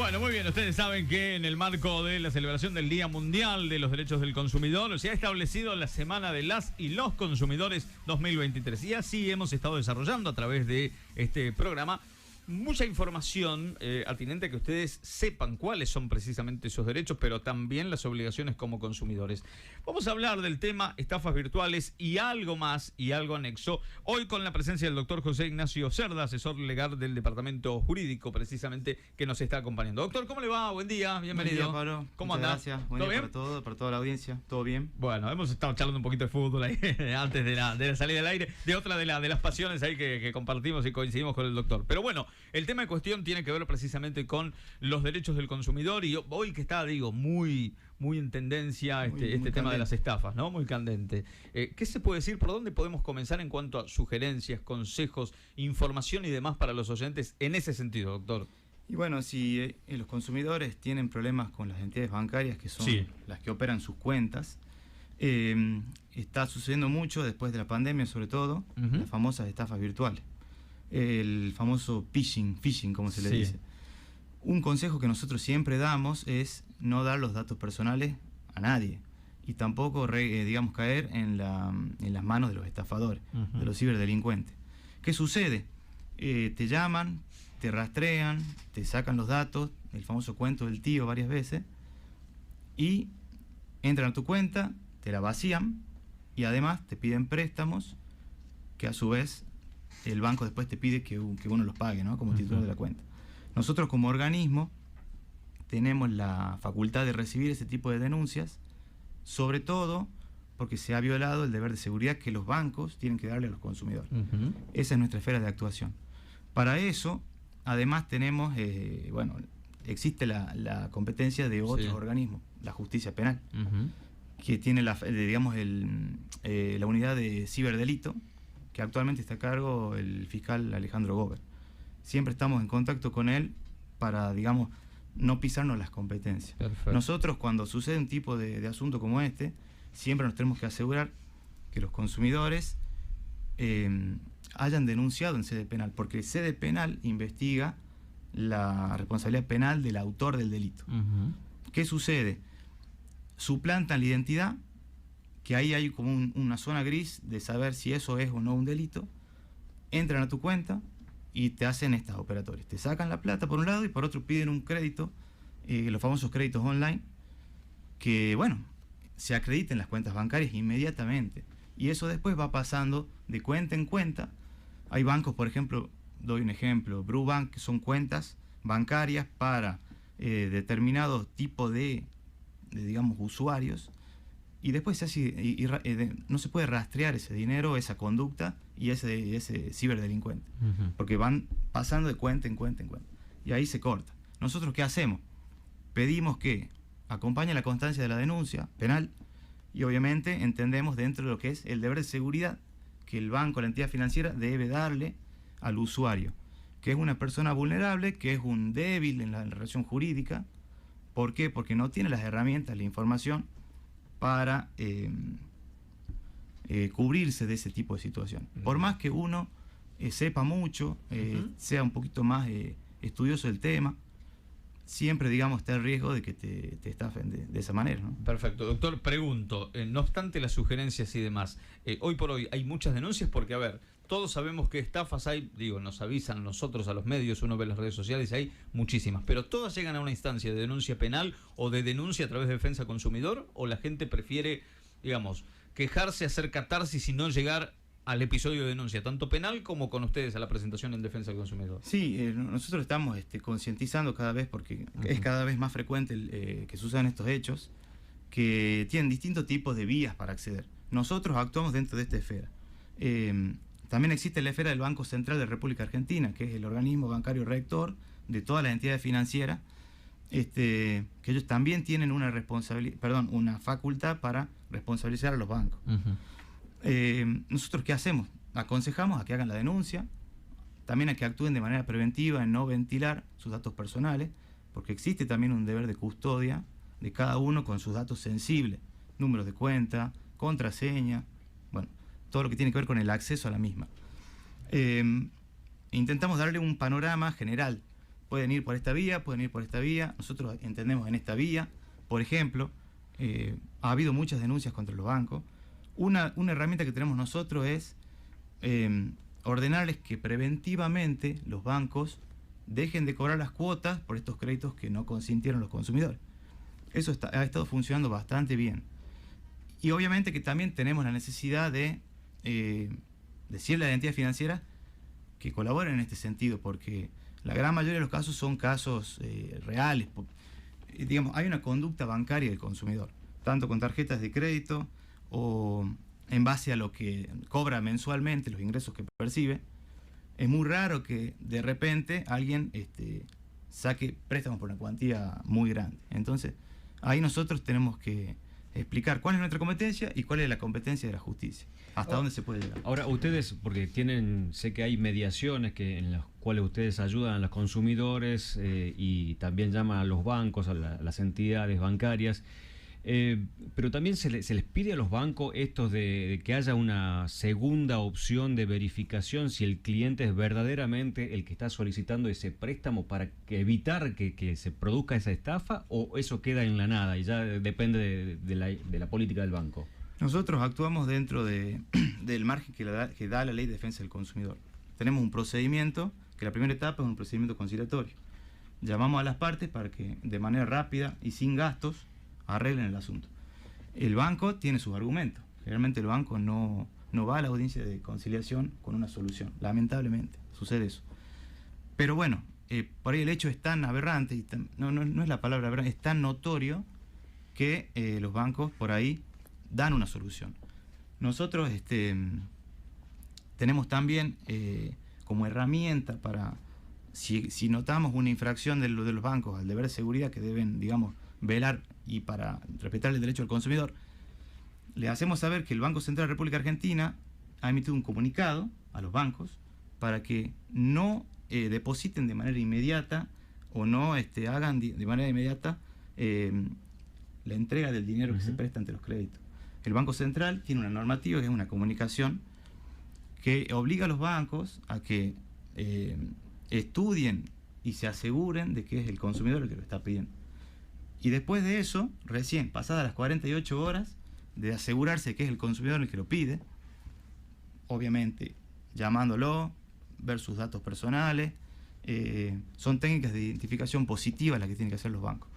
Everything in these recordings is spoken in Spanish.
Bueno, muy bien, ustedes saben que en el marco de la celebración del Día Mundial de los Derechos del Consumidor se ha establecido la Semana de las y los Consumidores 2023 y así hemos estado desarrollando a través de este programa mucha información atinente a que ustedes sepan cuáles son precisamente esos derechos, pero también las obligaciones como consumidores. Vamos a hablar del tema estafas virtuales y algo más y algo anexo. Hoy con la presencia del doctor José Ignacio Cerda, asesor legal del Departamento Jurídico, precisamente, que nos está acompañando. Doctor, ¿cómo le va? Buen día, bienvenido. Buen día, Pablo. ¿Cómo anda? Gracias. Buen día para toda la audiencia. ¿Todo bien? Bueno, hemos estado charlando un poquito de fútbol ahí antes de la salida del aire, de otra de las pasiones ahí que compartimos y coincidimos con el doctor. Pero bueno, el tema de cuestión tiene que ver precisamente con los derechos del consumidor y hoy que está, digo, muy en tendencia este tema de las estafas, ¿no? Muy candente. ¿Qué se puede decir? ¿Por dónde podemos comenzar en cuanto a sugerencias, consejos, información y demás para los oyentes en ese sentido, doctor? Y bueno, si los consumidores tienen problemas con las entidades bancarias, que son las que operan sus cuentas, está sucediendo mucho después de la pandemia, sobre todo, las famosas estafas virtuales. El famoso phishing, como se le dice. Un consejo que nosotros siempre damos es no dar los datos personales a nadie y tampoco digamos caer en las manos de los estafadores, de los ciberdelincuentes. ¿Qué sucede? Te llaman, te rastrean, te sacan los datos, el famoso cuento del tío varias veces, y entran a tu cuenta, te la vacían y además te piden préstamos que a su vez el banco después te pide que uno los pague, ¿no? Como titular de la cuenta. Nosotros como organismo tenemos la facultad de recibir ese tipo de denuncias, sobre todo porque se ha violado el deber de seguridad que los bancos tienen que darle a los consumidores. Esa es nuestra esfera de actuación. Para eso, además tenemos, existe la competencia de otros organismos, la justicia penal, que tiene la unidad de ciberdelito, que actualmente está a cargo el fiscal Alejandro Gober. Siempre estamos en contacto con él para, digamos, no pisarnos las competencias. Perfecto. Nosotros, cuando sucede un tipo de asunto como este, siempre nos tenemos que asegurar que los consumidores hayan denunciado en sede penal, porque sede penal investiga la responsabilidad penal del autor del delito. ¿Qué sucede? Suplantan la identidad, que ahí hay como una zona gris de saber si eso es o no un delito, entran a tu cuenta y te hacen estas operatorias. Te sacan la plata por un lado y por otro piden un crédito, los famosos créditos online, que bueno, se acrediten las cuentas bancarias inmediatamente. Y eso después va pasando de cuenta en cuenta. Hay bancos, por ejemplo, doy un ejemplo, Brubank, que son cuentas bancarias para determinados tipos de digamos, usuarios, y después se hace, no se puede rastrear ese dinero, esa conducta y ese ciberdelincuente, porque van pasando de cuenta en cuenta en cuenta, y ahí se corta. ¿Nosotros qué hacemos? Pedimos que acompañe la constancia de la denuncia penal y obviamente entendemos dentro de lo que es el deber de seguridad que el banco, la entidad financiera debe darle al usuario, que es una persona vulnerable, que es un débil en la relación jurídica. ¿Por qué? Porque no tiene las herramientas, la información para cubrirse de ese tipo de situación. Por más que uno sepa mucho, sea un poquito más estudioso del tema, siempre, digamos, está el riesgo de que te estafen de esa manera, ¿no? Perfecto. Doctor, pregunto, no obstante las sugerencias y demás, hoy por hoy hay muchas denuncias porque, a ver, todos sabemos que estafas hay, digo, nos avisan nosotros a los medios, uno ve las redes sociales, hay muchísimas, pero todas llegan a una instancia de denuncia penal o de denuncia a través de defensa consumidor, o la gente prefiere, digamos, quejarse, hacer catarsis y no llegar al episodio de denuncia, tanto penal como con ustedes a la presentación en defensa del consumidor. Sí, nosotros estamos concientizando cada vez, porque es cada vez más frecuente que sucedan estos hechos, que tienen distintos tipos de vías para acceder. Nosotros actuamos dentro de esta esfera. También existe la esfera del Banco Central de República Argentina, que es el organismo bancario rector de todas las entidades financieras, que ellos también tienen una facultad para responsabilizar a los bancos. ¿Nosotros qué hacemos? Aconsejamos a que hagan la denuncia, también a que actúen de manera preventiva en no ventilar sus datos personales, porque existe también un deber de custodia de cada uno con sus datos sensibles, números de cuenta, contraseña, bueno, todo lo que tiene que ver con el acceso a la misma. Intentamos darle un panorama general pueden ir por esta vía, pueden ir por esta vía, nosotros entendemos en esta vía. Por ejemplo, ha habido muchas denuncias contra los bancos. Una herramienta que tenemos nosotros es ordenarles que preventivamente los bancos dejen de cobrar las cuotas por estos créditos que no consintieron los consumidores. Eso ha estado funcionando bastante bien. Y obviamente que también tenemos la necesidad de decirle a la entidad financiera que colaboren en este sentido, porque la gran mayoría de los casos son casos reales. Digamos, hay una conducta bancaria del consumidor, tanto con tarjetas de crédito o en base a lo que cobra mensualmente, los ingresos que percibe. Es muy raro que de repente alguien saque préstamos por una cuantía muy grande. Entonces, ahí nosotros tenemos que explicar cuál es nuestra competencia y cuál es la competencia de la justicia. ¿Hasta dónde se puede llegar? Ahora, ustedes, porque sé que hay mediaciones en las cuales ustedes ayudan a los consumidores y también llaman a los bancos, a las entidades bancarias, pero también se les pide a los bancos estos de que haya una segunda opción de verificación si el cliente es verdaderamente el que está solicitando ese préstamo para evitar que se produzca esa estafa, o eso queda en la nada y ya depende de la política del banco. Nosotros actuamos dentro del margen que da la Ley de Defensa del Consumidor. Tenemos un procedimiento, que la primera etapa es un procedimiento conciliatorio. Llamamos a las partes para que de manera rápida y sin gastos arreglen el asunto. El banco tiene sus argumentos. Generalmente el banco no va a la audiencia de conciliación con una solución. Lamentablemente, sucede eso. Pero bueno, por ahí el hecho es tan aberrante, y no es la palabra aberrante, es tan notorio que los bancos por ahí dan una solución. Nosotros tenemos también como herramienta para, si notamos una infracción de los bancos al deber de seguridad que deben, digamos, velar y para respetar el derecho del consumidor, le hacemos saber que el Banco Central de la República Argentina ha emitido un comunicado a los bancos para que no depositen de manera inmediata o no hagan de manera inmediata la entrega del dinero que se presta ante los créditos. El Banco Central tiene una normativa que es una comunicación que obliga a los bancos a que estudien y se aseguren de que es el consumidor el que lo está pidiendo. Y después de eso, recién pasadas las 48 horas de asegurarse que es el consumidor el que lo pide, obviamente llamándolo, ver sus datos personales, son técnicas de identificación positiva las que tienen que hacer los bancos.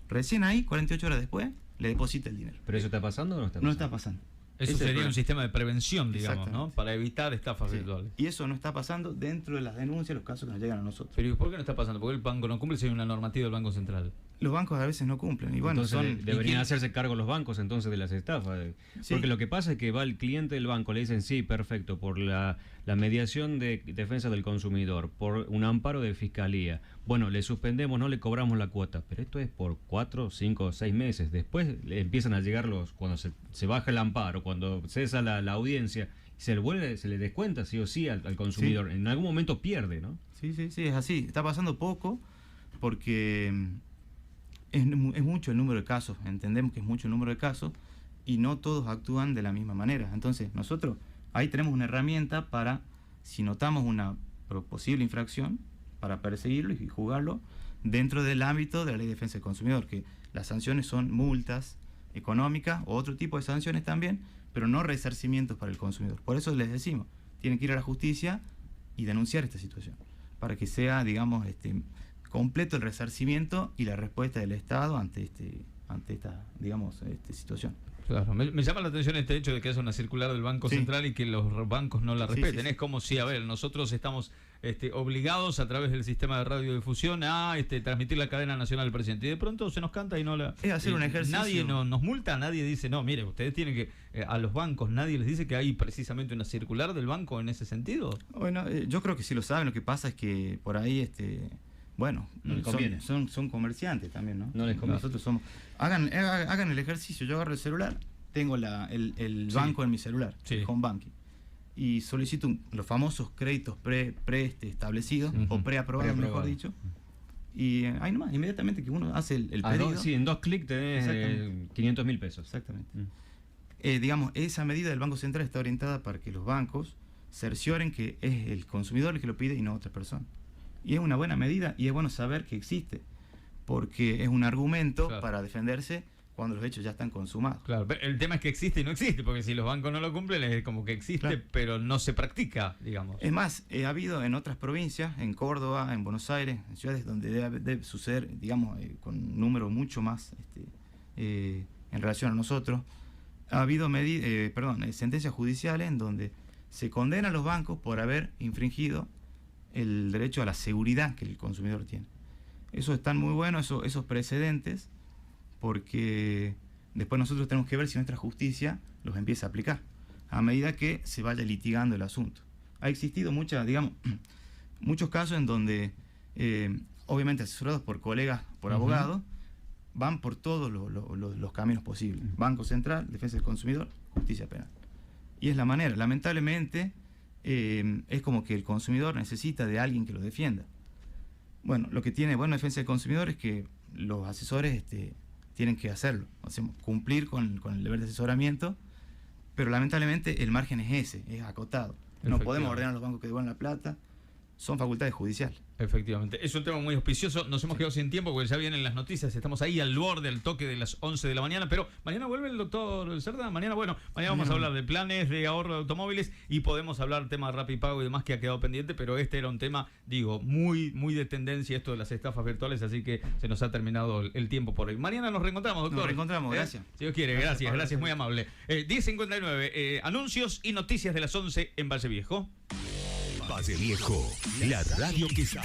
Recién ahí, 48 horas después, le deposita el dinero. ¿Pero eso está pasando o no está pasando? No está pasando. Eso sería un sistema de prevención, digamos, ¿no? Para evitar estafas virtuales. Y eso no está pasando dentro de las denuncias, los casos que nos llegan a nosotros. Pero ¿y por qué no está pasando? Porque el banco no cumple si hay una normativa del Banco Central. Los bancos a veces no cumplen. Y bueno, entonces deberían hacerse cargo los bancos entonces de las estafas. Sí. Porque lo que pasa es que va el cliente del banco, le dicen sí, perfecto, por la mediación de defensa del consumidor, por un amparo de fiscalía. Bueno, le suspendemos, no le cobramos la cuota, pero esto es por 4, 5, 6 meses. Después le empiezan a llegar cuando se baja el amparo, cuando cesa la audiencia, se le descuenta sí o sí al consumidor. Sí. En algún momento pierde, ¿no? Sí, es así. Está pasando poco porque es mucho el número de casos. Entendemos que es mucho el número de casos y no todos actúan de la misma manera. Entonces, nosotros ahí tenemos una herramienta para, si notamos una posible infracción, para perseguirlo y juzgarlo dentro del ámbito de la Ley de Defensa del Consumidor, que las sanciones son multas económicas o otro tipo de sanciones también, pero no resarcimientos para el consumidor. Por eso les decimos, tienen que ir a la justicia y denunciar esta situación, para que sea, digamos, completo el resarcimiento y la respuesta del Estado ante esta, digamos, situación. Claro, me llama la atención este hecho de que haya una circular del Banco Central y que los bancos no la respeten. Es como si, a ver, nosotros estamos obligados a través del sistema de radiodifusión a transmitir la cadena nacional del presidente. Y de pronto se nos canta y no la... Es hacer un ejercicio. Nadie nos multa, nadie dice, no, mire, ustedes tienen que... a los bancos nadie les dice que hay precisamente una circular del banco en ese sentido. Bueno, yo creo que sí lo saben. Lo que pasa es que por ahí... Bueno, no son comerciantes también, ¿no? No les conviene. Nosotros somos... Hagan el ejercicio. Yo agarro el celular, tengo el banco en mi celular, el home banking, y solicito los famosos créditos establecidos o preaprobados, mejor dicho. Y ahí nomás, inmediatamente que uno hace el pedido... en 2 clics tenés 500.000 pesos. Exactamente. Digamos, esa medida del Banco Central está orientada para que los bancos cercioren que es el consumidor el que lo pide y no otra persona. Y es una buena medida y es bueno saber que existe, porque es un argumento claro, para defenderse cuando los hechos ya están consumados. Claro, pero el tema es que existe y no existe, porque si los bancos no lo cumplen es como que existe, claro, pero no se practica, digamos. Es más, ha habido en otras provincias, en Córdoba, en Buenos Aires, en ciudades donde debe suceder, digamos, con un número mucho más en relación a nosotros, ha habido sentencias judiciales en donde se condena a los bancos por haber infringido el derecho a la seguridad que el consumidor tiene. Eso están muy bueno, esos precedentes, porque después nosotros tenemos que ver si nuestra justicia los empieza a aplicar a medida que se vaya litigando el asunto. Ha existido muchos casos en donde, obviamente asesorados por colegas, por abogados, van por todos los caminos posibles. Banco Central, Defensa del Consumidor, Justicia Penal. Y es la manera. Lamentablemente, es como que el consumidor necesita de alguien que lo defienda. Bueno, lo que tiene buena Defensa del Consumidor es que los asesores tienen que hacerlo, o sea, cumplir con el deber de asesoramiento, pero lamentablemente el margen es ese, es acotado. No podemos ordenar a los bancos que devuelvan la plata, son facultades judiciales. Efectivamente, es un tema muy auspicioso. Nos hemos quedado sin tiempo porque ya vienen las noticias. Estamos ahí al borde, al toque de las 11 de la mañana. Pero mañana vuelve el doctor Cerda. Mañana vamos a hablar de planes de ahorro de automóviles y podemos hablar temas Rapipago y demás que ha quedado pendiente. Pero este era un tema, muy de tendencia, esto de las estafas virtuales. Así que se nos ha terminado el tiempo por hoy. Mañana nos reencontramos, doctor. Nos reencontramos, gracias. Si Dios quiere, gracias, muy amable. 10:59, anuncios y noticias de las 11 en Valle Viejo. Valle Viejo, la radio que está